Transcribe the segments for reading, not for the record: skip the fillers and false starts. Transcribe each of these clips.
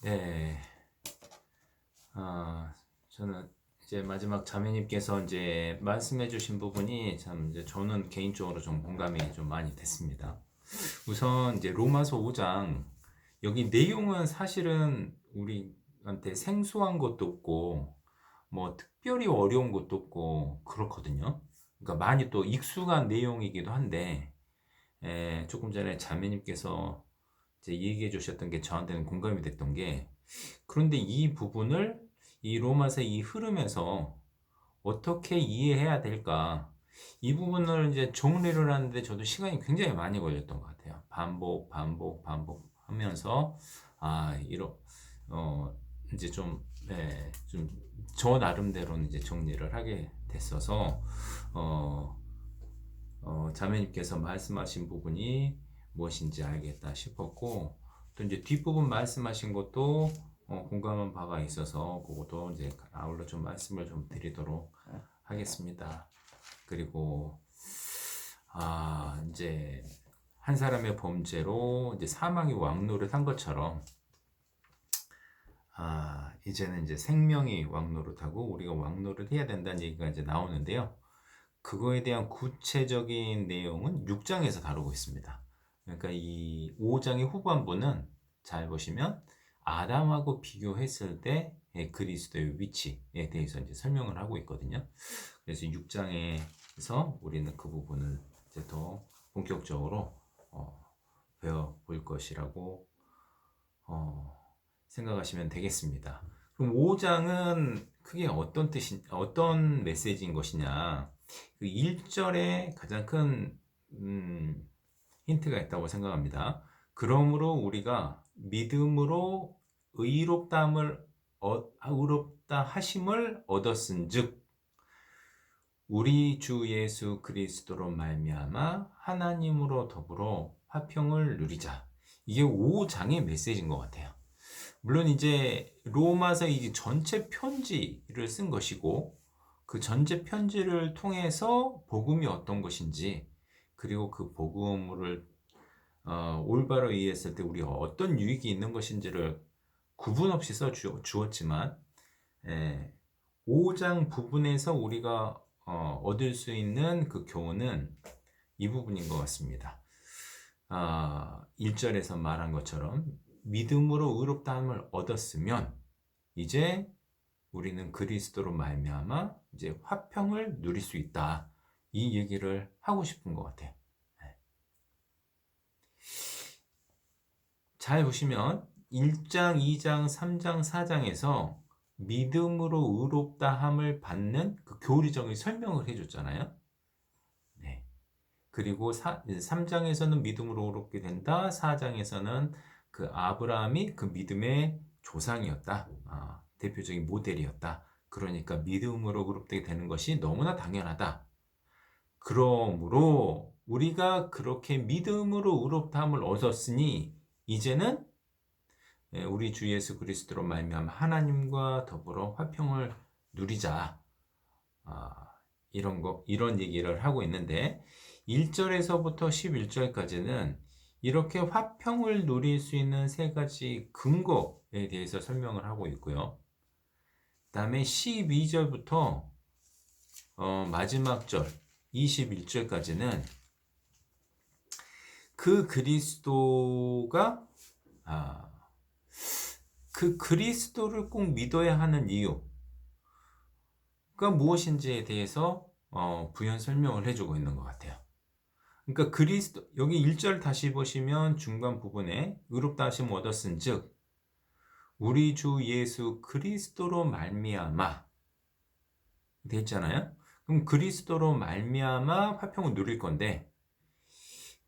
네, 저는 이제 마지막 자매님께서 이제 말씀해주신 부분이 참 이제 저는 개인적으로 좀 공감이 좀 많이 됐습니다. 우선 이제 로마서 5장 여기 내용은 사실은 우리한테 생소한 것도 없고 뭐 특별히 어려운 것도 없고 그렇거든요. 그러니까 많이 또 익숙한 내용이기도 한데 조금 전에 자매님께서 이제 얘기해 주셨던 게 저한테는 공감이 됐던 게 그런데 이 부분을 이 로마서 이 흐름에서 어떻게 이해해야 될까? 이 부분을 이제 정리를 하는데 저도 시간이 굉장히 많이 걸렸던 것 같아요. 반복하면서 어, 이제 좀 저 나름대로는 이제 정리를 하게 됐어서 어, 자매님께서 말씀하신 부분이 무엇인지 알겠다 싶었고 또 이제 뒷부분 말씀하신 것도 공감한 바가 있어서 그것도 이제 아울러 좀 말씀을 좀 드리도록 하겠습니다. 그리고 이제 한 사람의 범죄로 이제 사망이 왕노릇한 것처럼 이제는 이제 생명이 왕노릇하고 우리가 왕노릇 해야 된다는 얘기가 이제 나오는데요. 그거에 대한 구체적인 내용은 6장에서 다루고 있습니다. 그러니까 이 5장의 후반부는 잘 보시면 아담하고 비교했을 때 그리스도의 위치에 대해서 이제 설명을 하고 있거든요. 그래서 6장에서 우리는 그 부분을 이제 더 본격적으로 배워볼 것이라고 생각하시면 되겠습니다. 그럼 5장은 크게 어떤 메시지인 것이냐? 그 1절에 가장 큰 힌트가 있다고 생각합니다. 그러므로 우리가 믿음으로 의롭다 하심을 얻었은즉 우리 주 예수 그리스도로 말미암아 하나님으로 더불어 화평을 누리자. 이게 5장의 메시지인 것 같아요. 물론 이제 로마서 이 전체 편지를 쓴 것이고 그 전체 편지를 통해서 복음이 어떤 것인지 그리고 그 복음을 올바로 이해했을 때 우리가 어떤 유익이 있는 것인지를 구분 없이 써 주었지만 5장 부분에서 우리가 얻을 수 있는 그 교훈은 이 부분인 것 같습니다. 1절에서 말한 것처럼 믿음으로 의롭다함을 얻었으면 이제 우리는 그리스도로 말미암아 이제 화평을 누릴 수 있다. 이 얘기를 하고 싶은 것 같아요. 잘 보시면 1장, 2장, 3장, 4장에서 믿음으로 의롭다함을 받는 그 교리적인 설명을 해줬잖아요. 네. 그리고 3장에서는 믿음으로 의롭게 된다. 4장에서는 그 아브라함이 그 믿음의 조상이었다. 대표적인 모델이었다. 그러니까 믿음으로 의롭게 되는 것이 너무나 당연하다. 그러므로 우리가 그렇게 믿음으로 의롭다함을 얻었으니 이제는 우리 주 예수 그리스도로 말미암아 하나님과 더불어 화평을 누리자. 이런 얘기를 하고 있는데 1절에서부터 11절까지는 이렇게 화평을 누릴 수 있는 세 가지 근거에 대해서 설명을 하고 있고요. 그 다음에 12절부터 마지막 절 21절까지는 그 그리스도가 그 그리스도를 꼭 믿어야 하는 이유가 무엇인지에 대해서 부연 설명을 해주고 있는 것 같아요. 그러니까 그리스도 여기 1절 다시 보시면 중간 부분에 의롭다 하심 얻었은즉 우리 주 예수 그리스도로 말미암아 돼 있잖아요. 그럼 그리스도로 말미암아 화평을 누릴 건데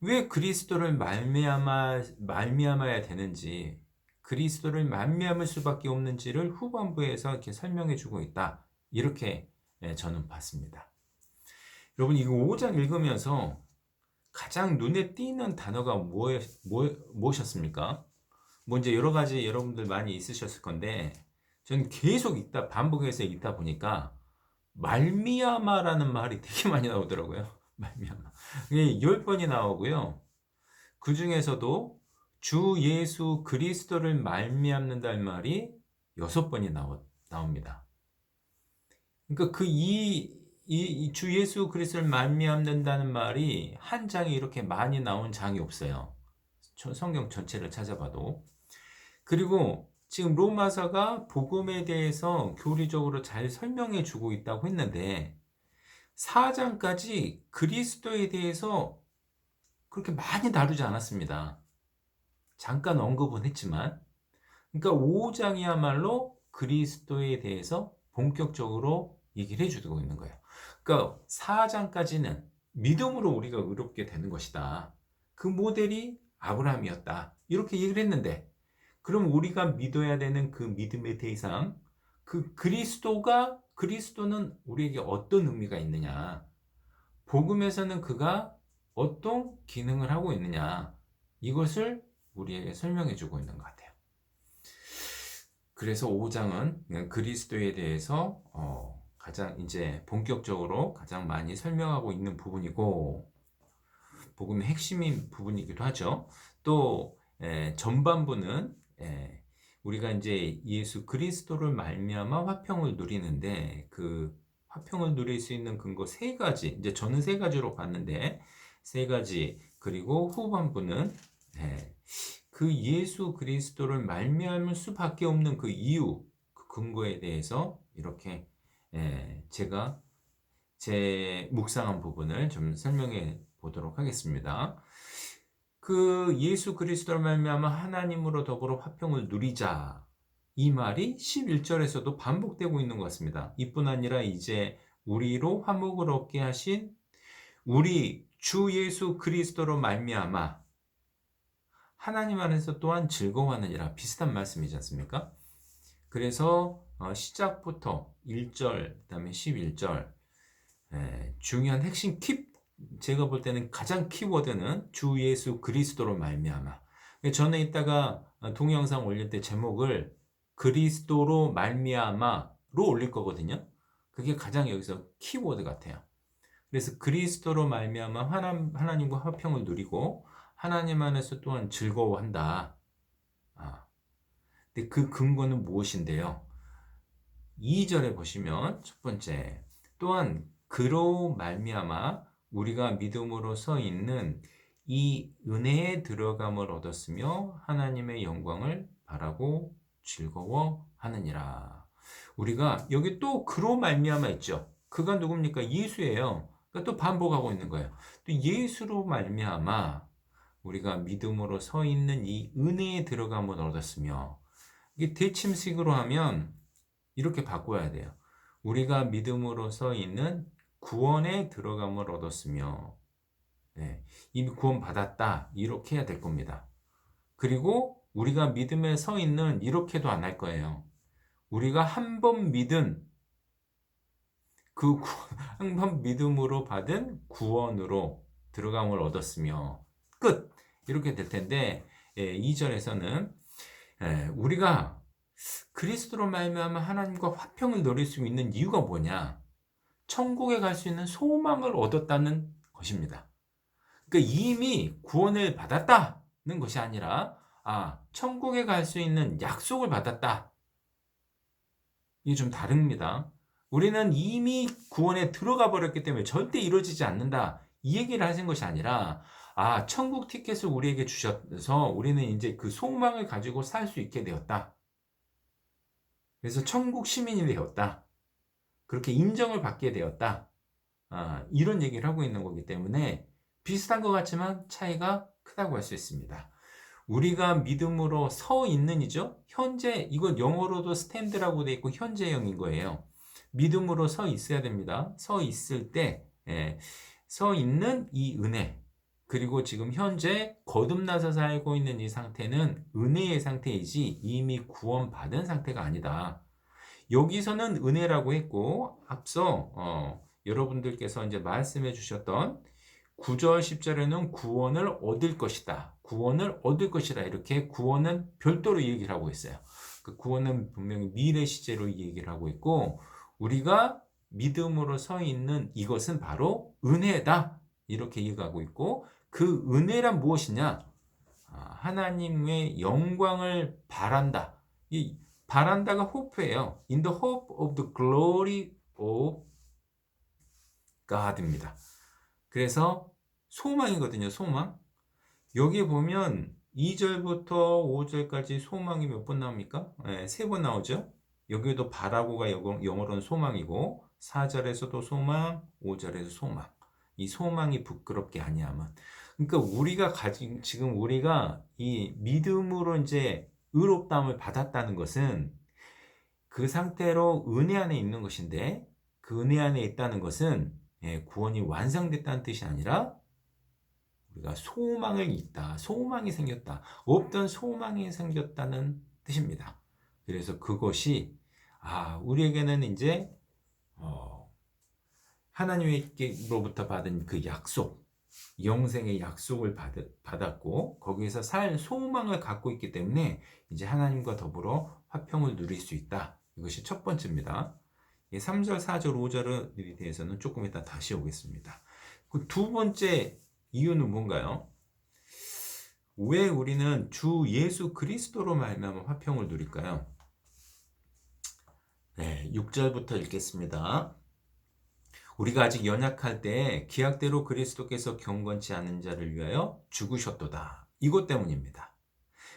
왜 그리스도를 말미암아야 되는지 그리스도를 말미암을 수밖에 없는지를 후반부에서 이렇게 설명해 주고 있다. 이렇게 저는 봤습니다. 여러분 이거 5장 읽으면서 가장 눈에 띄는 단어가 무엇이었습니까? 뭐 이제 여러 가지 여러분들 많이 있으셨을 건데 저는 계속 반복해서 읽다 보니까 말미암아라는 말이 되게 많이 나오더라고요. 말미암아. 이게 10번이 나오고요. 그 중에서도 주 예수 그리스도를 말미암는다는 말이 6번이 나옵니다. 그러니까 이 주 예수 그리스도를 말미암는다는 말이 한 장에 이렇게 많이 나온 장이 없어요. 성경 전체를 찾아봐도. 그리고 지금 로마서가 복음에 대해서 교리적으로 잘 설명해 주고 있다고 했는데 4장까지 그리스도에 대해서 그렇게 많이 다루지 않았습니다. 잠깐 언급은 했지만, 그러니까 5장이야말로 그리스도에 대해서 본격적으로 얘기를 해주고 있는 거예요. 그러니까 4장까지는 믿음으로 우리가 의롭게 되는 것이다. 그 모델이 아브라함이었다. 이렇게 얘기를 했는데, 그럼 우리가 믿어야 되는 그 믿음의 대상, 그 그리스도는 우리에게 어떤 의미가 있느냐? 복음에서는 그가 어떤 기능을 하고 있느냐? 이것을 우리에게 설명해 주고 있는 것 같아요. 그래서 5장은 그리스도에 대해서 가장 이제 본격적으로 가장 많이 설명하고 있는 부분이고, 복음의 핵심인 부분이기도 하죠. 또 전반부는 우리가 이제 예수 그리스도를 말미암아 화평을 누리는데, 그 화평을 누릴 수 있는 근거 3가지, 이제 저는 3가지로 봤는데 3가지, 그리고 후반부는 그 예수 그리스도를 말미암을 수밖에 없는 그 이유, 그 근거에 대해서 이렇게 제가 제 묵상한 부분을 좀 설명해 보도록 하겠습니다. 그 예수 그리스도를 말미암아 하나님으로 더불어 화평을 누리자, 이 말이 11절에서도 반복되고 있는 것 같습니다. 이뿐 아니라 이제 우리로 화목을 얻게 하신 우리 주 예수 그리스도로 말미암아 하나님 안에서 또한 즐거워하느니라, 비슷한 말씀이지 않습니까? 그래서 시작부터 1절, 그 다음에 11절 중요한 핵심 제가 볼 때는 가장 키워드는 주 예수 그리스도로 말미암아. 전에 이따가 동영상 올릴 때 제목을 그리스도로 말미암아로 올릴 거거든요. 그게 가장 여기서 키워드 같아요. 그래서 그리스도로 말미암아 하나님과 화평을 누리고 하나님 안에서 또한 즐거워한다. 근데 그 근거는 무엇인데요? 2절에 보시면 첫 번째, 또한 그로 말미암아 우리가 믿음으로 서 있는 이 은혜에 들어감을 얻었으며 하나님의 영광을 바라고 즐거워하느니라. 우리가 여기 또 그로 말미암아 있죠. 그가 누굽니까? 예수예요. 그러니까 또 반복하고 있는 거예요. 또 예수로 말미암아 우리가 믿음으로 서 있는 이 은혜에 들어감을 얻었으며, 이게 대침식으로 하면 이렇게 바꿔야 돼요. 우리가 믿음으로 서 있는 구원에 들어감을 얻었으며, 이미 구원 받았다, 이렇게 해야 될 겁니다. 그리고 우리가 믿음에 서 있는, 이렇게도 안 할 거예요. 우리가 한 번 믿은 한 번 믿음으로 받은 구원으로 들어감을 얻었으며 끝, 이렇게 될 텐데 2절에서는 우리가 그리스도로 말미암아 하나님과 화평을 누릴 수 있는 이유가 뭐냐? 천국에 갈 수 있는 소망을 얻었다는 것입니다. 그러니까 이미 구원을 받았다는 것이 아니라 천국에 갈 수 있는 약속을 받았다. 이게 좀 다릅니다. 우리는 이미 구원에 들어가 버렸기 때문에 절대 이루어지지 않는다, 이 얘기를 하신 것이 아니라 천국 티켓을 우리에게 주셔서 우리는 이제 그 소망을 가지고 살 수 있게 되었다. 그래서 천국 시민이 되었다. 그렇게 인정을 받게 되었다. 이런 얘기를 하고 있는 거기 때문에 비슷한 것 같지만 차이가 크다고 할 수 있습니다. 우리가 믿음으로 서 있는이죠. 현재, 이건 영어로도 스탠드라고 되어 있고 현재형인 거예요. 믿음으로 서 있어야 됩니다. 서 있을 때 서 있는 이 은혜, 그리고 지금 현재 거듭나서 살고 있는 이 상태는 은혜의 상태이지 이미 구원받은 상태가 아니다. 여기서는 은혜라고 했고, 앞서 여러분들께서 이제 말씀해 주셨던 9절 10절에는 구원을 얻을 것이다, 구원을 얻을 것이다, 이렇게 구원은 별도로 얘기를 하고 있어요. 그 구원은 분명히 미래 시제로 얘기를 하고 있고, 우리가 믿음으로 서 있는 이것은 바로 은혜다, 이렇게 얘기하고 있고, 그 은혜란 무엇이냐? 하나님의 영광을 바란다. 이 바란다가 hope예요. In the hope of the glory of God입니다. 그래서 소망이거든요. 소망. 여기 보면 2절부터 5절까지 소망이 몇 번 나옵니까? 네, 3번 나오죠. 여기도 바라고가 영어로는 소망이고 4절에서도 소망, 5절에서 소망. 이 소망이 부끄럽게 아니하면. 그러니까 우리가 지금 우리가 이 믿음으로 이제 의롭다함을 받았다는 것은 그 상태로 은혜 안에 있는 것인데, 그 은혜 안에 있다는 것은 구원이 완성됐다는 뜻이 아니라 우리가 소망을 있다, 소망이 생겼다, 없던 소망이 생겼다는 뜻입니다. 그래서 그것이 우리에게는 이제 하나님께로부터 받은 그 약속, 영생의 약속을 받았고 거기에서 살 소망을 갖고 있기 때문에 이제 하나님과 더불어 화평을 누릴 수 있다. 이것이 첫 번째입니다. 3절, 4절, 5절에 대해서는 조금 이따 다시 오겠습니다. 그 두 번째 이유는 뭔가요? 왜 우리는 주 예수 그리스도로 말미암아 화평을 누릴까요? 네, 6절부터 읽겠습니다. 우리가 아직 연약할 때 기약대로 그리스도께서 경건치 않은 자를 위하여 죽으셨도다. 이것 때문입니다.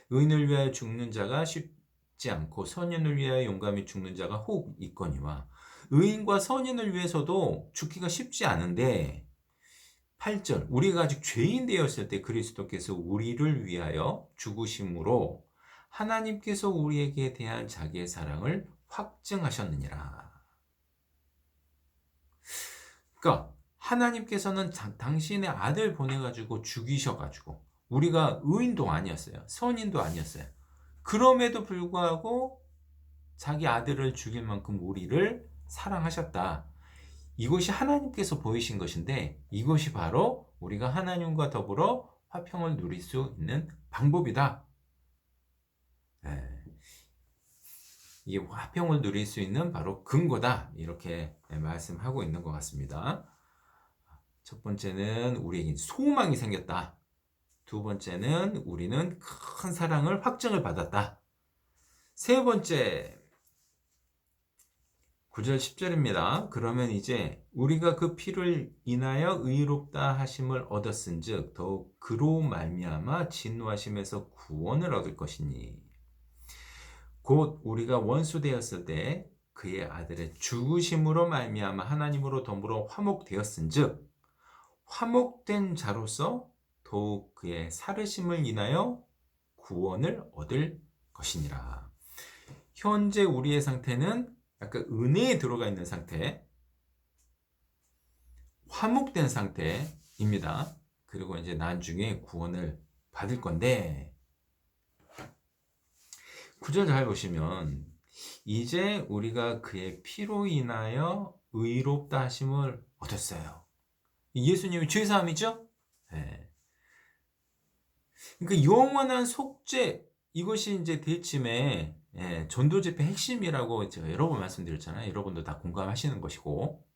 의인을 위하여 죽는 자가 쉽지 않고 선인을 위하여 용감히 죽는 자가 혹 있거니와, 의인과 선인을 위해서도 죽기가 쉽지 않은데 8절, 우리가 아직 죄인 되었을 때 그리스도께서 우리를 위하여 죽으심으로 하나님께서 우리에게 대한 자기의 사랑을 확증하셨느니라. 그러니까 하나님께서는 당신의 아들 보내가지고 죽이셔가지고, 우리가 의인도 아니었어요, 선인도 아니었어요. 그럼에도 불구하고 자기 아들을 죽일 만큼 우리를 사랑하셨다. 이것이 하나님께서 보이신 것인데, 이것이 바로 우리가 하나님과 더불어 화평을 누릴 수 있는 방법이다. 이게 화평을 누릴 수 있는 바로 근거다. 이렇게 말씀하고 있는 것 같습니다. 첫 번째는 우리에게 소망이 생겼다. 두 번째는 우리는 큰 사랑을 확증을 받았다. 세 번째, 9절 10절입니다. 그러면 이제 우리가 그 피를 인하여 의롭다 하심을 얻었은즉 더욱 그로 말미암아 진노하심에서 구원을 얻을 것이니, 곧 우리가 원수 되었을 때 그의 아들의 죽으심으로 말미암아 하나님으로 더불어 화목되었은즉 화목된 자로서 더욱 그의 살으심을 인하여 구원을 얻을 것이니라. 현재 우리의 상태는 약간 은혜에 들어가 있는 상태, 화목된 상태입니다. 그리고 이제 나중에 구원을 받을 건데, 9절 잘 보시면 이제 우리가 그의 피로 인하여 의롭다 하심을 얻었어요. 예수님이 죄사함이죠? 네. 그러니까 영원한 속죄, 이것이 이제 대침의 전도 집회 핵심이라고 제가 여러 번 말씀드렸잖아요. 여러분도 다 공감하시는 것이고,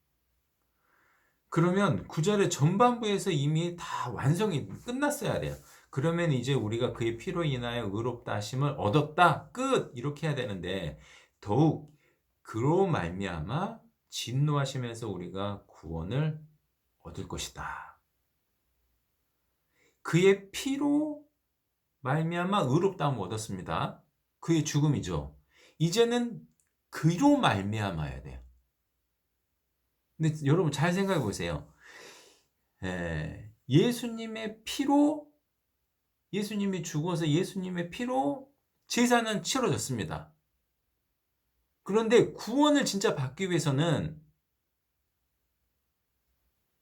그러면 9절의 전반부에서 이미 다 완성이 끝났어야 돼요. 그러면 이제 우리가 그의 피로 인하여 의롭다 하심을 얻었다, 끝, 이렇게 해야 되는데, 더욱 그로 말미암아 진노하시면서 우리가 구원을 얻을 것이다. 그의 피로 말미암아 의롭다함을 얻었습니다. 그의 죽음이죠. 이제는 그로 말미암아야 돼요. 근데 여러분 잘 생각해 보세요. 예수님의 피로, 예수님이 죽어서 예수님의 피로 제사는 치러졌습니다. 그런데 구원을 진짜 받기 위해서는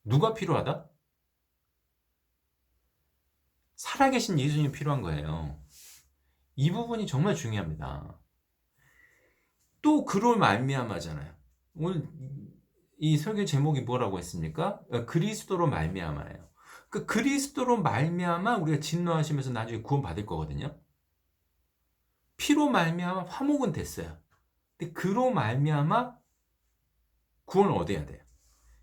누가 필요하다? 살아계신 예수님이 필요한 거예요. 이 부분이 정말 중요합니다. 또 그로 말미암아잖아요. 오늘 이 설교 제목이 뭐라고 했습니까? 그리스도로 말미암아예요. 그 그리스도로 말미암아 우리가 진노하시면서 나중에 구원 받을 거거든요. 피로 말미암아 화목은 됐어요. 근데 그로 말미암아 구원을 얻어야 돼요.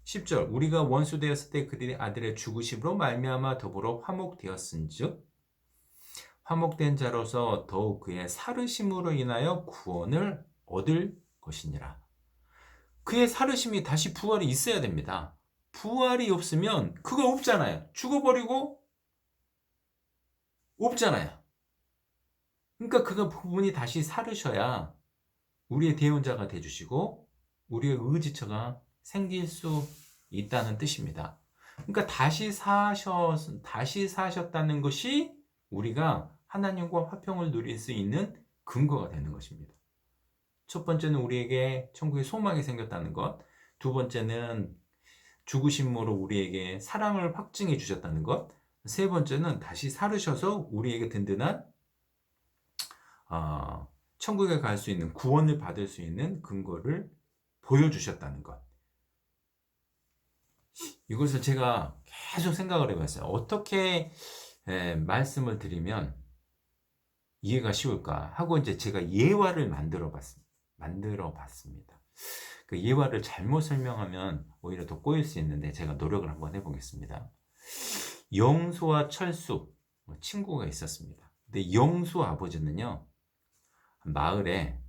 10절, 우리가 원수 되었을 때 그들의 아들의 죽으심으로 말미암아 더불어 화목되었은즉 화목된 자로서 더욱 그의 살으심으로 인하여 구원을 얻을 것이니라. 그의 살으심이 다시 부활이 있어야 됩니다. 부활이 없으면 그거 없잖아요. 죽어버리고 없잖아요. 그러니까 그 부분이 다시 살으셔야 우리의 대원자가 되주시고 우리의 의지처가 생길 수 있다는 뜻입니다. 그러니까 다시 사셨다는 것이 우리가 하나님과 화평을 누릴 수 있는 근거가 되는 것입니다. 첫 번째는 우리에게 천국의 소망이 생겼다는 것, 두 번째는 죽으심으로 우리에게 사랑을 확증해 주셨다는 것, 세 번째는 다시 살으셔서 우리에게 든든한 천국에 갈 수 있는, 구원을 받을 수 있는 근거를 보여주셨다는 것. 이것을 제가 계속 생각을 해봤어요. 어떻게 말씀을 드리면 이해가 쉬울까 하고 이제 제가 예화를 만들어 봤습니다. 그 예화를 잘못 설명하면 오히려 더 꼬일 수 있는데 제가 노력을 한번 해보겠습니다. 영수와 철수 친구가 있었습니다. 근데 영수 아버지는요, 마을에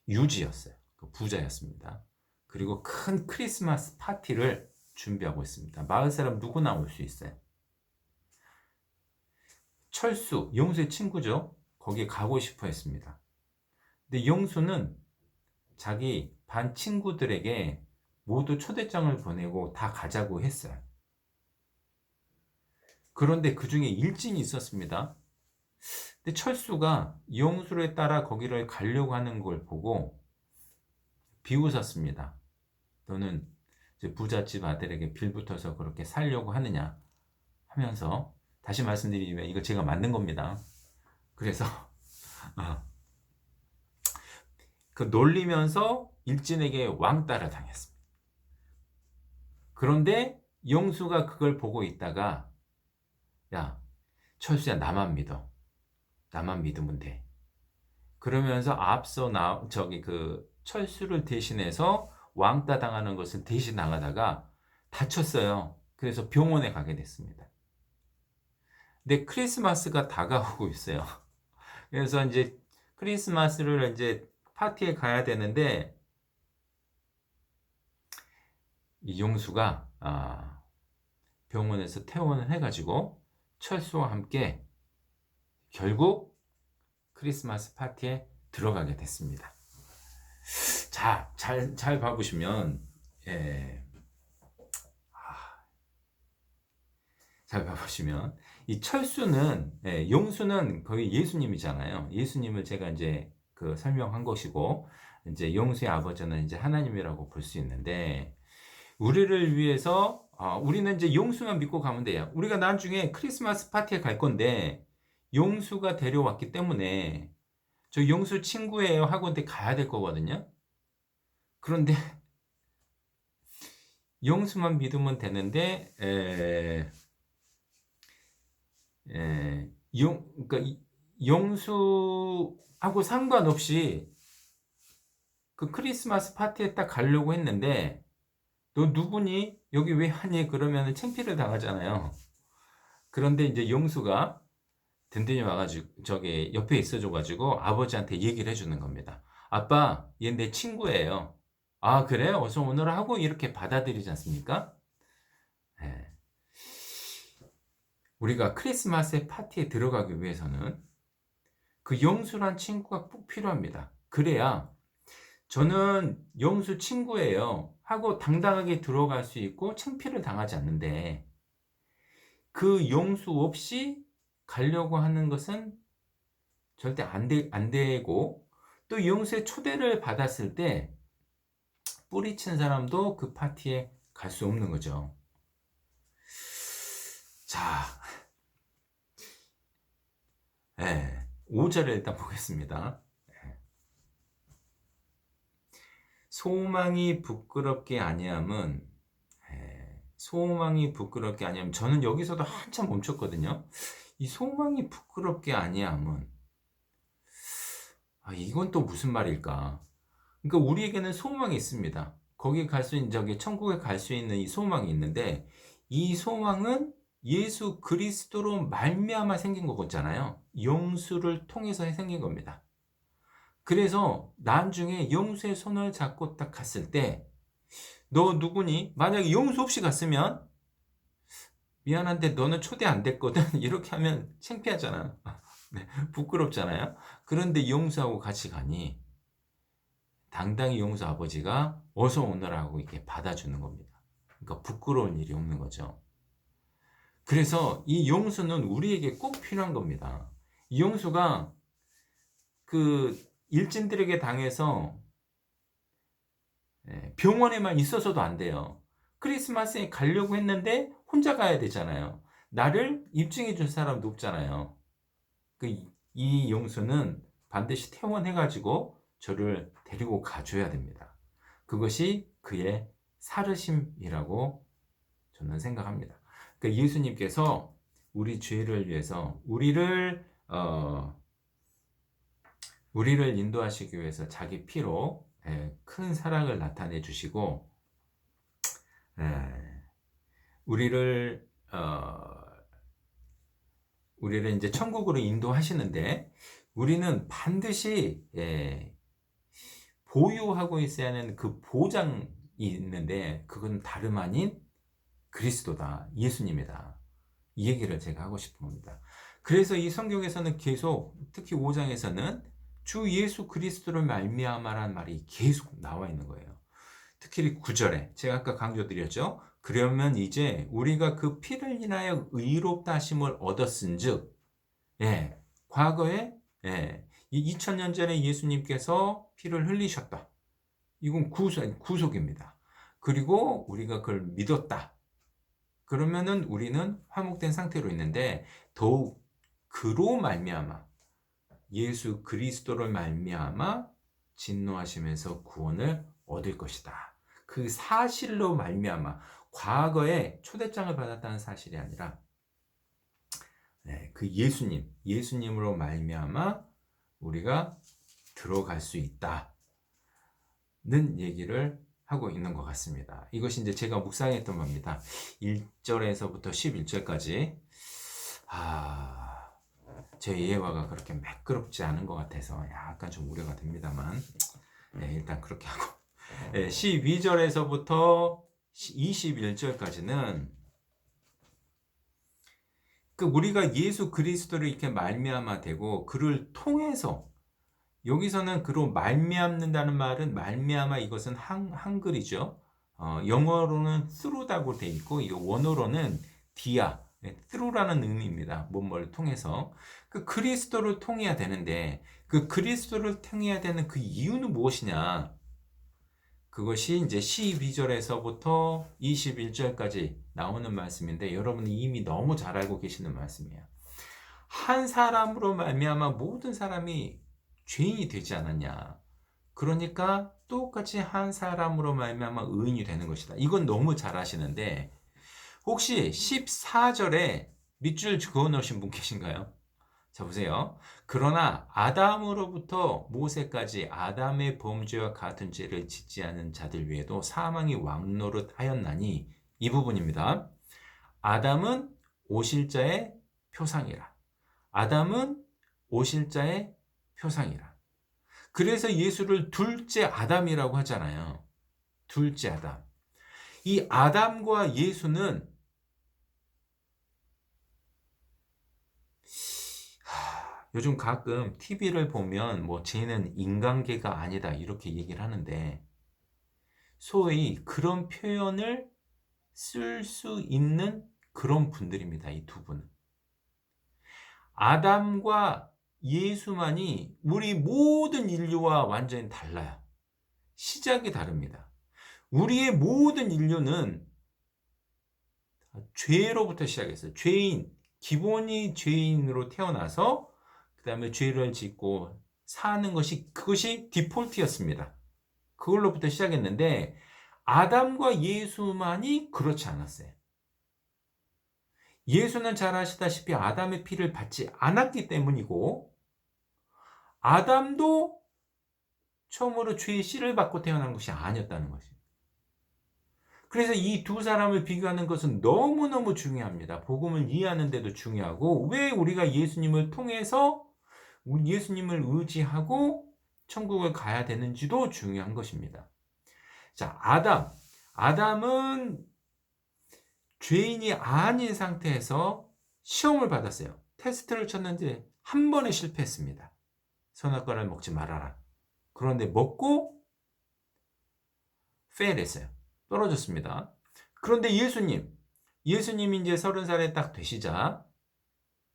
유지였어요. 부자였습니다. 그리고 큰 크리스마스 파티를 준비하고 있습니다. 마을 사람 누구나 올 수 있어요. 철수, 영수의 친구죠. 거기에 가고 싶어 했습니다. 근데 영수는 자기 반 친구들에게 모두 초대장을 보내고 다 가자고 했어요. 그런데 그 중에 일진이 있었습니다. 근데 철수가 영수를 따라 거기를 가려고 하는 걸 보고 비웃었습니다. 너는 이제 부잣집 아들에게 빌붙어서 그렇게 살려고 하느냐 하면서, 다시 말씀드리면 이거 제가 만든 겁니다. 그래서 그 놀리면서 일진에게 왕따를 당했습니다. 그런데 영수가 그걸 보고 있다가, 야, 철수야, 나만 믿어. 나만 믿으면 돼. 그러면서 앞서 철수를 대신해서 왕따 당하는 것을 대신 당하다가 다쳤어요. 그래서 병원에 가게 됐습니다. 근데 크리스마스가 다가오고 있어요. 그래서 이제 크리스마스를 이제 파티에 가야 되는데, 이 용수가 병원에서 퇴원을 해가지고 철수와 함께 결국 크리스마스 파티에 들어가게 됐습니다. 자, 잘 봐보시면, 잘 봐보시면, 이 철수는, 용수는 거의 예수님이잖아요. 예수님을 제가 이제 설명한 것이고, 이제 용수의 아버지는 이제 하나님이라고 볼 수 있는데, 우리를 위해서, 우리는 이제 용수만 믿고 가면 돼요. 우리가 나중에 크리스마스 파티에 갈 건데, 용수가 데려왔기 때문에, 저 용수 친구예요 하고 가야 될 거거든요. 그런데 용수만 믿으면 되는데, 그러니까 용수하고 상관없이 그 크리스마스 파티에 딱 가려고 했는데, 너 누구니? 여기 왜 하니? 그러면 창피를 당하잖아요. 그런데 이제 용수가 든든히 와가지고 저기 옆에 있어줘가지고 아버지한테 얘기를 해주는 겁니다. 아빠, 얘 내 친구예요. 아, 그래? 어서 오너라 하고 이렇게 받아들이지 않습니까? 네. 우리가 크리스마스 파티에 들어가기 위해서는 그 영수란 친구가 꼭 필요합니다. 그래야 저는 영수 친구예요 하고 당당하게 들어갈 수 있고 창피를 당하지 않는데, 그 영수 없이 가려고 하는 것은 절대 안 되고, 또 영수의 초대를 받았을 때 뿌리친 사람도 그 파티에 갈 수 없는 거죠. 자, 5절을 일단 보겠습니다. 소망이 부끄럽게 아니함은, 저는 여기서도 한참 멈췄거든요. 이 소망이 부끄럽게 아니함은, 이건 또 무슨 말일까? 그러니까 우리에게는 소망이 있습니다. 거기 갈 수 있는, 천국에 갈 수 있는 이 소망이 있는데, 이 소망은 예수 그리스도로 말미암아 생긴 거잖아요. 영수를 통해서 생긴 겁니다. 그래서 나중에 영수의 손을 잡고 딱 갔을 때 너 누구니? 만약에 영수 없이 갔으면 미안한데 너는 초대 안 됐거든. 이렇게 하면 창피하잖아. 네, 부끄럽잖아요. 그런데 영수하고 같이 가니 당당히 영수 아버지가 어서 오너라고 이렇게 받아주는 겁니다. 그러니까 부끄러울 일이 없는 거죠. 그래서 이 용수는 우리에게 꼭 필요한 겁니다. 이 용수가 그 일진들에게 당해서 병원에만 있어서도 안 돼요. 크리스마스에 가려고 했는데 혼자 가야 되잖아요. 나를 입증해 줄 사람도 없잖아요. 이 용수는 반드시 퇴원해가지고 저를 데리고 가줘야 됩니다. 그것이 그의 살으심이라고 저는 생각합니다. 그러니까 예수님께서 우리 죄를 위해서 우리를 인도하시기 위해서 자기 피로 큰 사랑을 나타내 주시고 우리를 이제 천국으로 인도하시는데 우리는 반드시 보유하고 있어야 하는 그 보장이 있는데 그건 다름 아닌 그리스도다. 예수님이다. 이 얘기를 제가 하고 싶은 겁니다. 그래서 이 성경에서는 계속 특히 5장에서는 주 예수 그리스도를 말미암아라는 말이 계속 나와 있는 거예요. 특히 9절에 제가 아까 강조드렸죠. 그러면 이제 우리가 그 피를 인하여 의롭다 하심을 얻었은즉 과거에 이 2000년 전에 예수님께서 피를 흘리셨다. 이건 구속입니다. 그리고 우리가 그걸 믿었다. 그러면은 우리는 화목된 상태로 있는데 더욱 그로 말미암아 예수 그리스도를 말미암아 진노하시면서 구원을 얻을 것이다. 그 사실로 말미암아 과거에 초대장을 받았다는 사실이 아니라 그 예수님으로 말미암아 우리가 들어갈 수 있다는 얘기를 하고 있는 것 같습니다. 이것이 이제 제가 묵상했던 겁니다. 1절에서부터 11절까지 제 예화가 그렇게 매끄럽지 않은 것 같아서 약간 좀 우려가 됩니다만 일단 그렇게 하고 12절에서부터 21절까지는 우리가 예수 그리스도를 이렇게 말미암아 되고 그를 통해서 여기서는 그로 말미암는다는 말은 말미암아 이것은 한글이죠. 영어로는 through라고 되어 있고 이 원어로는 dia, through라는 의미입니다. 뭔가를 통해서 그 그리스도를 통해야 되는데 그 그리스도를 통해야 되는 그 이유는 무엇이냐? 그것이 이제 12절에서부터 21절까지 나오는 말씀인데 여러분이 이미 너무 잘 알고 계시는 말씀이에요. 한 사람으로 말미암아 모든 사람이 죄인이 되지 않았냐. 그러니까 똑같이 한 사람으로 말미암아 의인이 되는 것이다. 이건 너무 잘 아시는데 혹시 14절에 밑줄 그어 놓으신 분 계신가요? 자 보세요. 그러나 아담으로부터 모세까지 아담의 범죄와 같은 죄를 짓지 않은 자들 외에도 사망이 왕노릇하였나니 이 부분입니다. 아담은 오실 자의 표상이라. 아담은 오실 자의 표상이라. 그래서 예수를 둘째 아담이라고 하잖아요. 둘째 아담. 이 아담과 예수는 요즘 가끔 TV를 보면 뭐 쟤는 인간계가 아니다 이렇게 얘기를 하는데 소위 그런 표현을 쓸 수 있는 그런 분들입니다. 이 두 분은. 아담과 예수만이 우리 모든 인류와 완전히 달라요. 시작이 다릅니다. 우리의 모든 인류는 죄로부터 시작했어요. 죄인, 기본이 죄인으로 태어나서 그 다음에 죄를 짓고 사는 그것이 디폴트였습니다. 그걸로부터 시작했는데 아담과 예수만이 그렇지 않았어요. 예수는 잘 아시다시피 아담의 피를 받지 않았기 때문이고 아담도 처음으로 죄의 씨를 받고 태어난 것이 아니었다는 것입니다. 그래서 이 두 사람을 비교하는 것은 너무너무 중요합니다. 복음을 이해하는 데도 중요하고 왜 우리가 예수님을 통해서 예수님을 의지하고 천국을 가야 되는지도 중요한 것입니다. 자, 아담은 죄인이 아닌 상태에서 시험을 받았어요. 테스트를 쳤는데 한 번에 실패했습니다. 선악과를 먹지 말아라. 그런데 먹고 페일했어요. 떨어졌습니다. 그런데 예수님이 이제 30살에 딱 되시자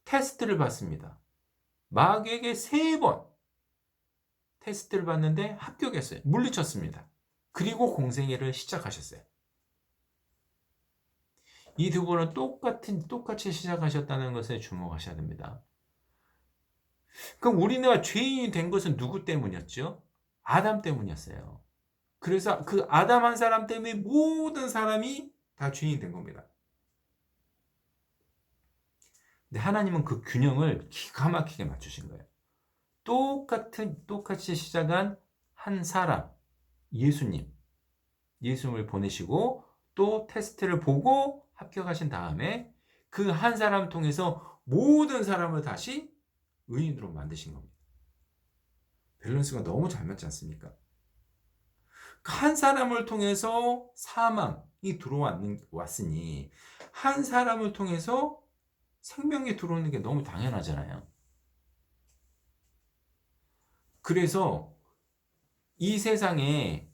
테스트를 받습니다. 마귀에게 3번 테스트를 받는데 합격했어요. 물리쳤습니다. 그리고 공생애를 시작하셨어요. 이 두 분은 똑같이 시작하셨다는 것에 주목하셔야 됩니다. 그럼 우리가 죄인이 된 것은 누구 때문이었죠? 아담 때문이었어요. 그래서 그 아담 한 사람 때문에 모든 사람이 다 죄인이 된 겁니다. 근데 하나님은 그 균형을 기가 막히게 맞추신 거예요. 똑같이 시작한 한 사람, 예수님을 보내시고 또 테스트를 보고 합격하신 다음에 그 한 사람 통해서 모든 사람을 다시 의인으로 만드신 겁니다. 밸런스가 너무 잘 맞지 않습니까? 한 사람을 통해서 사망이 들어왔으니 한 사람을 통해서 생명이 들어오는 게 너무 당연하잖아요. 그래서 이 세상에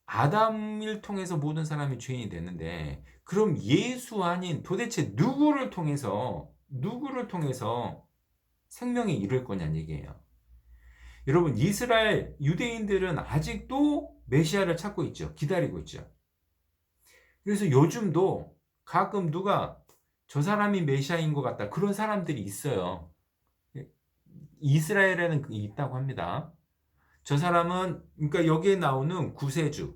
아담을 통해서 모든 사람이 죄인이 됐는데 그럼 예수 아닌 도대체 누구를 통해서 생명이 이룰 거냐는 얘기예요. 여러분, 이스라엘 유대인들은 아직도 메시아를 찾고 있죠. 기다리고 있죠. 그래서 요즘도 가끔 누가 저 사람이 메시아인 것 같다 그런 사람들이 있어요. 이스라엘에는 있다고 합니다. 저 사람은 그러니까 여기에 나오는 구세주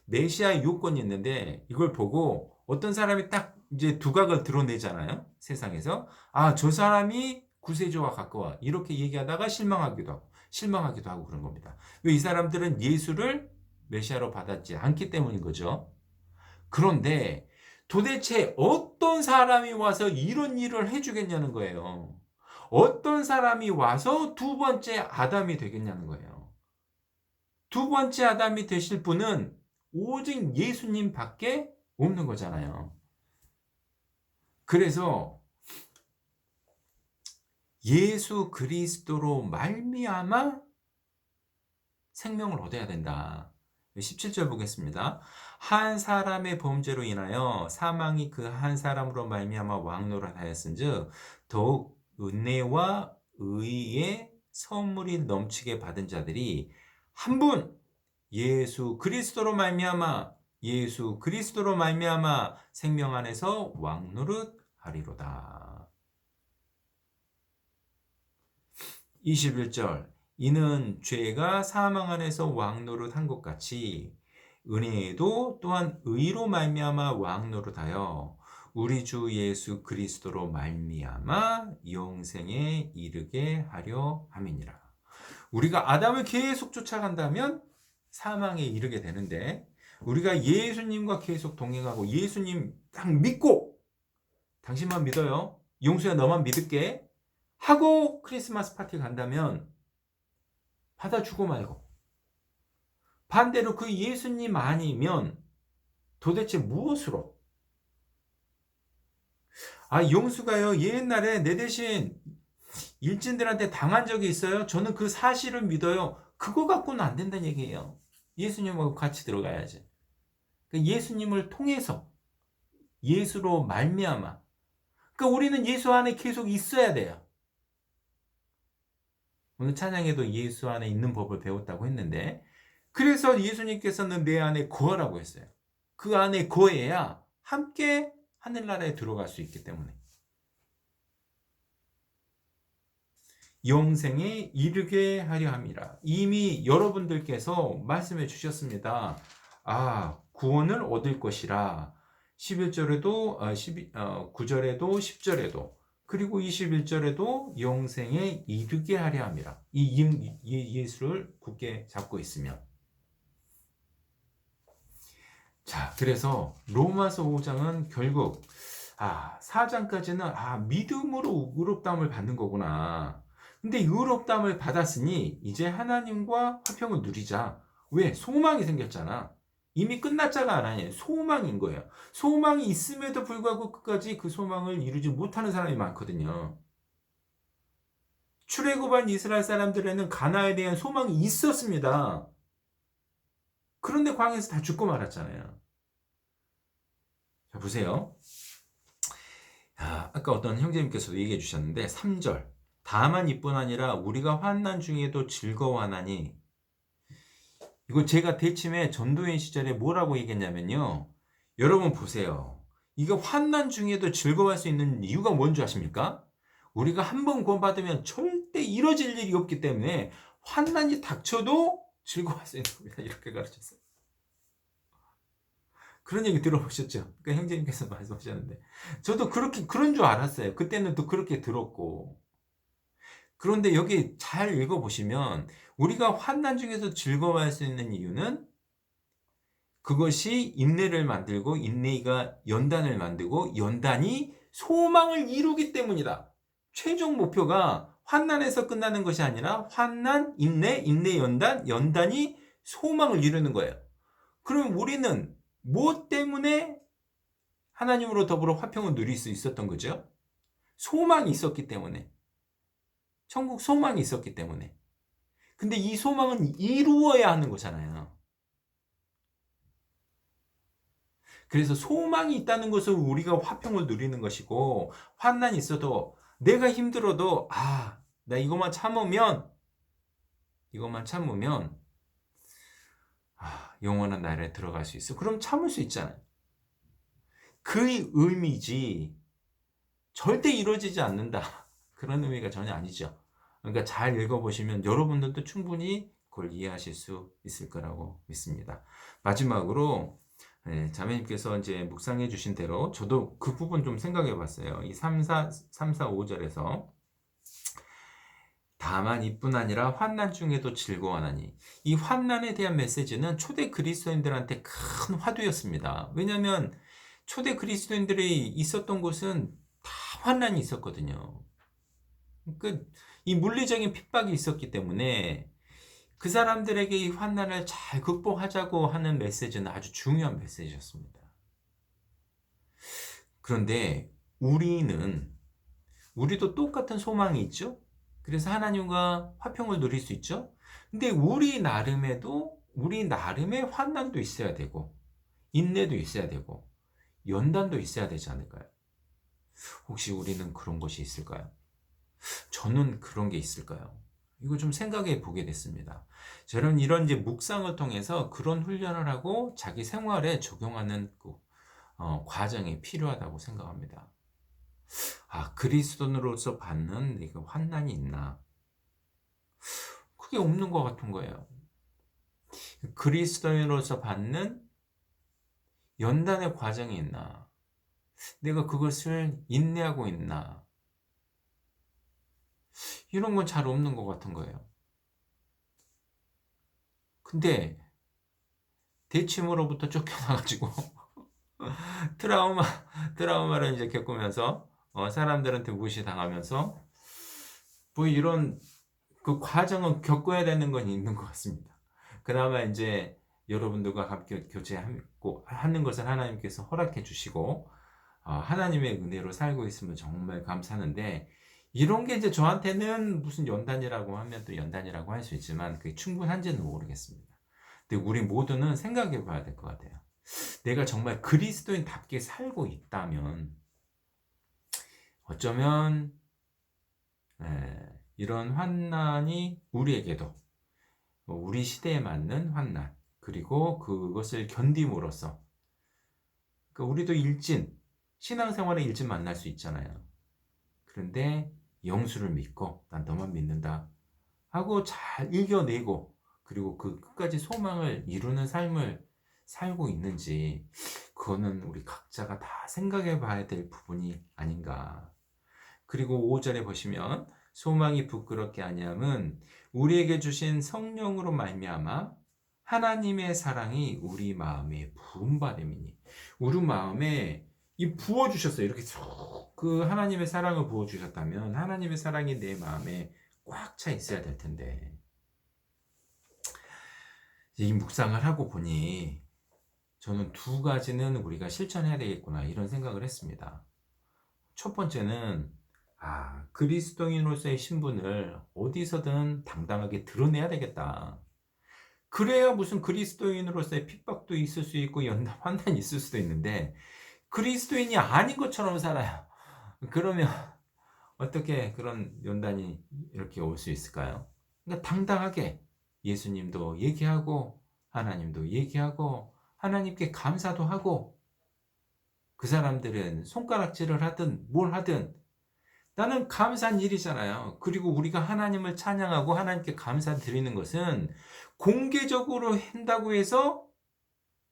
메시아의 요건이 있는데 이걸 보고 어떤 사람이 딱 이제 두각을 드러내잖아요. 세상에서 저 사람이 구세주와 가까워 이렇게 얘기하다가 실망하기도 하고 그런 겁니다. 왜 이 사람들은 예수를 메시아로 받았지 않기 때문인 거죠. 그런데 도대체 어떤 사람이 와서 이런 일을 해주겠냐는 거예요. 어떤 사람이 와서 두 번째 아담이 되겠냐는 거예요. 두 번째 아담이 되실 분은 오직 예수님밖에 없는 거잖아요. 그래서 예수 그리스도로 말미암아 생명을 얻어야 된다. 17절 보겠습니다. 한 사람의 범죄로 인하여 사망이 그 한 사람으로 말미암아 왕노릇하였은즉 더욱 은혜와 의의 선물이 넘치게 받은 자들이 한 분 예수 그리스도로 말미암아 생명 안에서 왕노릇하리로다. 21절 이는 죄가 사망 안에서 왕노릇한 것 같이 은혜에도 또한 의로 말미암아 왕노릇하여 우리 주 예수 그리스도로 말미암아 영생에 이르게 하려 함이니라. 우리가 아담을 계속 쫓아간다면 사망에 이르게 되는데 우리가 예수님과 계속 동행하고 예수님 딱 믿고 당신만 믿어요. 용수야 너만 믿을게 하고 크리스마스 파티 간다면 받아주고 말고 반대로 그 예수님 아니면 도대체 무엇으로? 용수가요 옛날에 내 대신 일진들한테 당한 적이 있어요. 저는 그 사실을 믿어요. 그거 갖고는 안 된다는 얘기예요. 예수님하고 같이 들어가야지. 예수님을 통해서 예수로 말미암아. 그러니까 우리는 예수 안에 계속 있어야 돼요. 오늘 찬양에도 예수 안에 있는 법을 배웠다고 했는데 그래서 예수님께서는 내 안에 거하라고 했어요. 그 안에 거해야 함께 하늘나라에 들어갈 수 있기 때문에. 영생에 이르게 하려 함이라. 이미 여러분들께서 말씀해 주셨습니다. 구원을 얻을 것이라. 11절에도 9절에도 10절에도 그리고 21절에도 영생에 이르게 하려 함이라. 예수를 굳게 잡고 있으면. 자, 그래서 로마서 5장은 결국 4장까지는 믿음으로 의롭다함을 받는 거구나. 근데 의롭다함을 받았으니 이제 하나님과 화평을 누리자. 왜? 소망이 생겼잖아. 이미 끝났자가 아니에요. 소망인 거예요. 소망이 있음에도 불구하고 끝까지 그 소망을 이루지 못하는 사람이 많거든요. 출애굽한 이스라엘 사람들에는 가나안에 대한 소망이 있었습니다. 그런데 광야에서 다 죽고 말았잖아요. 자, 보세요. 아까 어떤 형제님께서도 얘기해 주셨는데 3절 다만 이뿐 아니라 우리가 환난 중에도 즐거워하나니, 이거 제가 대침에 전도인 시절에 뭐라고 얘기했냐면요, 여러분 보세요. 이거 환난 중에도 즐거워할 수 있는 이유가 뭔지 아십니까? 우리가 한 번 구원받으면 절대 이뤄질 일이 없기 때문에 환난이 닥쳐도 즐거워할 수 있는 겁니다. 이렇게 가르쳤어요. 그런 얘기 들어보셨죠? 그러니까 형제님께서 말씀하셨는데 저도 그런 줄 알았어요. 그때는 또 그렇게 들었고. 그런데 여기 잘 읽어보시면 우리가 환난 중에서 즐거워할 수 있는 이유는 그것이 인내를 만들고 인내가 연단을 만들고 연단이 소망을 이루기 때문이다. 최종 목표가 환난에서 끝나는 것이 아니라 환난, 인내, 인내, 연단, 연단이 소망을 이루는 거예요. 그럼 우리는 무엇 때문에 하나님으로 더불어 화평을 누릴 수 있었던 거죠? 소망이 있었기 때문에. 천국 소망이 있었기 때문에. 근데 이 소망은 이루어야 하는 거잖아요. 그래서 소망이 있다는 것을 우리가 화평을 누리는 것이고, 환난이 있어도 내가 힘들어도 나 이것만 참으면 영원한 나라에 들어갈 수 있어. 그럼 참을 수 있잖아요. 그 의미지 절대 이루어지지 않는다. 그런 의미가 전혀 아니죠. 그러니까 잘 읽어보시면 여러분들도 충분히 그걸 이해하실 수 있을 거라고 믿습니다. 마지막으로 자매님께서 이제 묵상해 주신 대로 저도 그 부분 좀 생각해 봤어요. 이 3, 4, 5절에서 다만 이뿐 아니라 환난 중에도 즐거워하나니, 이 환난에 대한 메시지는 초대 그리스도인들한테 큰 화두였습니다. 왜냐하면 초대 그리스도인들이 있었던 곳은 다 환난이 있었거든요. 이 물리적인 핍박이 있었기 때문에 그 사람들에게 이 환난을 잘 극복하자고 하는 메시지는 아주 중요한 메시지였습니다. 그런데 우리도 똑같은 소망이 있죠? 그래서 하나님과 화평을 누릴 수 있죠? 근데 우리 나름의 환난도 있어야 되고, 인내도 있어야 되고, 연단도 있어야 되지 않을까요? 혹시 우리는 그런 것이 있을까요? 저는 그런 게 있을까요? 이거 좀 생각해 보게 됐습니다. 저는 이런 이제 묵상을 통해서 그런 훈련을 하고 자기 생활에 적용하는 과정이 필요하다고 생각합니다. 그리스도인으로서 받는 이거 환난이 있나? 그게 없는 것 같은 거예요. 그리스도인으로서 받는 연단의 과정이 있나? 내가 그것을 인내하고 있나? 이런 건 잘 없는 것 같은 거예요. 근데 대침으로부터 쫓겨나가지고 트라우마를 이제 겪으면서 사람들한테 무시당하면서 뭐 이런 그 과정을 겪어야 되는 건 있는 것 같습니다. 그나마 이제 여러분들과 함께 교제하고 하는 것을 하나님께서 허락해 주시고 하나님의 은혜로 살고 있으면 정말 감사하는데, 이런 게 이제 저한테는 무슨 연단이라고 하면 또 연단이라고 할 수 있지만 그게 충분한지는 모르겠습니다. 근데 우리 모두는 생각해 봐야 될 것 같아요. 내가 정말 그리스도인답게 살고 있다면 어쩌면 이런 환난이 우리에게도 우리 시대에 맞는 환난, 그리고 그것을 견딤으로써 그러니까 우리도 신앙생활에 일진 만날 수 있잖아요. 그런데 영수를 믿고 난 너만 믿는다 하고 잘 이겨내고, 그리고 그 끝까지 소망을 이루는 삶을 살고 있는지, 그거는 우리 각자가 다 생각해 봐야 될 부분이 아닌가. 그리고 5절에 보시면 소망이 부끄럽게 아니함은 우리에게 주신 성령으로 말미암아 하나님의 사랑이 우리 마음에 부음받음이니. 우리 마음에 이 부어주셨어요. 이렇게 그 하나님의 사랑을 부어주셨다면 하나님의 사랑이 내 마음에 꽉 차 있어야 될 텐데, 이 묵상을 하고 보니 저는 두 가지는 우리가 실천해야 되겠구나 이런 생각을 했습니다. 첫 번째는 그리스도인으로서의 신분을 어디서든 당당하게 드러내야 되겠다. 그래야 무슨 그리스도인으로서의 핍박도 있을 수 있고 환난이 있을 수도 있는데 그리스도인이 아닌 것처럼 살아요. 그러면 어떻게 그런 연단이 이렇게 올 수 있을까요? 그러니까 당당하게 예수님도 얘기하고 하나님도 얘기하고 하나님께 감사도 하고, 그 사람들은 손가락질을 하든 뭘 하든 나는 감사한 일이잖아요. 그리고 우리가 하나님을 찬양하고 하나님께 감사드리는 것은 공개적으로 한다고 해서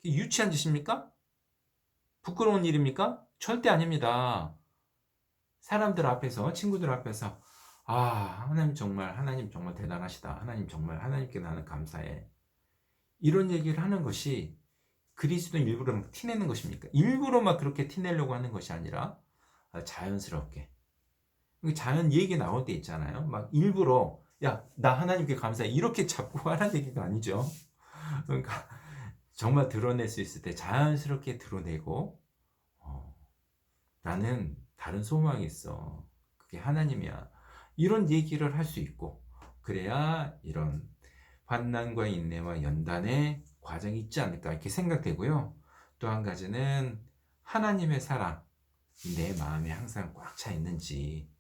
유치한 짓입니까? 부끄러운 일입니까? 절대 아닙니다. 사람들 앞에서, 친구들 앞에서 하나님 정말 대단하시다. 하나님 정말, 하나님께 나는 감사해. 이런 얘기를 하는 것이 그리스도인 일부러 막 티내는 것입니까? 일부러 막 그렇게 티내려고 하는 것이 아니라 자연스럽게. 자연 얘기 나올 때 있잖아요. 막 일부러 나 하나님께 감사해 이렇게 자꾸 하라는 얘기가 아니죠. 그러니까 정말 드러낼 수 있을 때 자연스럽게 드러내고, 나는 다른 소망이 있어. 그게 하나님이야. 이런 얘기를 할 수 있고, 그래야 이런 환난과 인내와 연단의 과정이 있지 않을까 이렇게 생각되고요. 또 한 가지는 하나님의 사랑, 내 마음에 항상 꽉 차 있는지,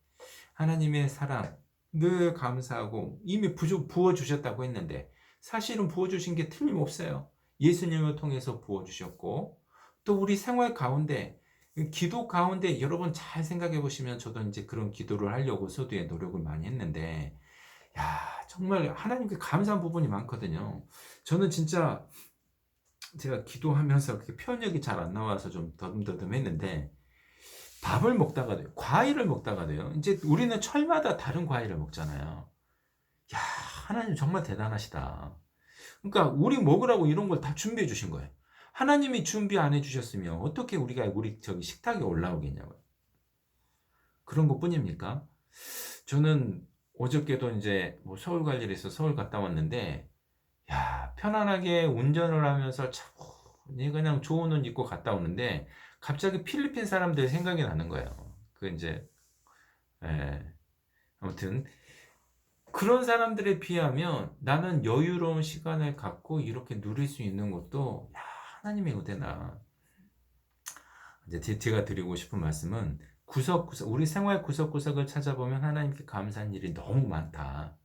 하나님의 사랑 늘 감사하고 이미 부어주셨다고 했는데 사실은 부어주신 게 틀림없어요. 예수님을 통해서 부어주셨고, 또 우리 생활 가운데, 기도 가운데 여러분 잘 생각해 보시면, 저도 이제 그런 기도를 하려고 서두에 노력을 많이 했는데, 정말 하나님께 감사한 부분이 많거든요. 저는 진짜 제가 기도하면서 그렇게 표현력이 잘 안 나와서 좀 더듬더듬 했는데, 밥을 먹다가도요, 과일을 먹다가도요, 이제 우리는 철마다 다른 과일을 먹잖아요. 하나님 정말 대단하시다. 그러니까 우리 먹으라고 이런 걸 다 준비해 주신 거예요. 하나님이 준비 안 해주셨으면 어떻게 우리 저기 식탁에 올라오겠냐고요. 그런 것 뿐입니까? 저는 어저께도 이제 뭐 서울 갈 일이 있어 서울 갔다 왔는데, 편안하게 운전을 하면서 차분히 그냥 좋은 옷 입고 갔다 오는데 갑자기 필리핀 사람들 생각이 나는 거예요. 아무튼 그런 사람들에 비하면 나는 여유로운 시간을 갖고 이렇게 누릴 수 있는 것도 하나님의 은혜다. 이제 제가 드리고 싶은 말씀은 구석구석, 우리 생활 구석구석을 찾아보면 하나님께 감사한 일이 너무 많다.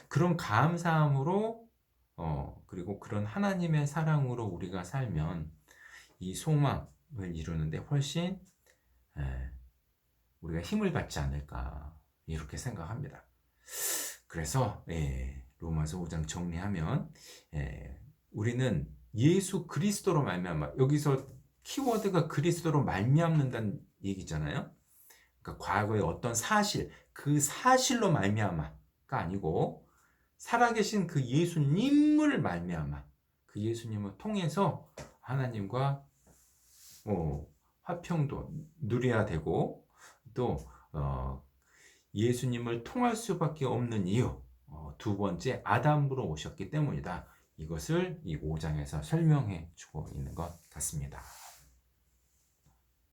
그런 감사함으로, 그리고 그런 하나님의 사랑으로 우리가 살면 이 소망을 이루는데 훨씬 우리가 힘을 받지 않을까 이렇게 생각합니다. 그래서 로마서 5장 정리하면, 우리는 예수 그리스도로 말미암아, 여기서 키워드가 그리스도로 말미암는다는 얘기잖아요. 그러니까 과거의 어떤 사실, 그 사실로 말미암아가 아니고 살아계신 그 예수님을 말미암아, 그 예수님을 통해서 하나님과 화평도 누려야 되고, 또 예수님을 통할 수밖에 없는 이유, 두 번째 아담으로 오셨기 때문이다. 이것을 이 5장에서 설명해 주고 있는 것 같습니다.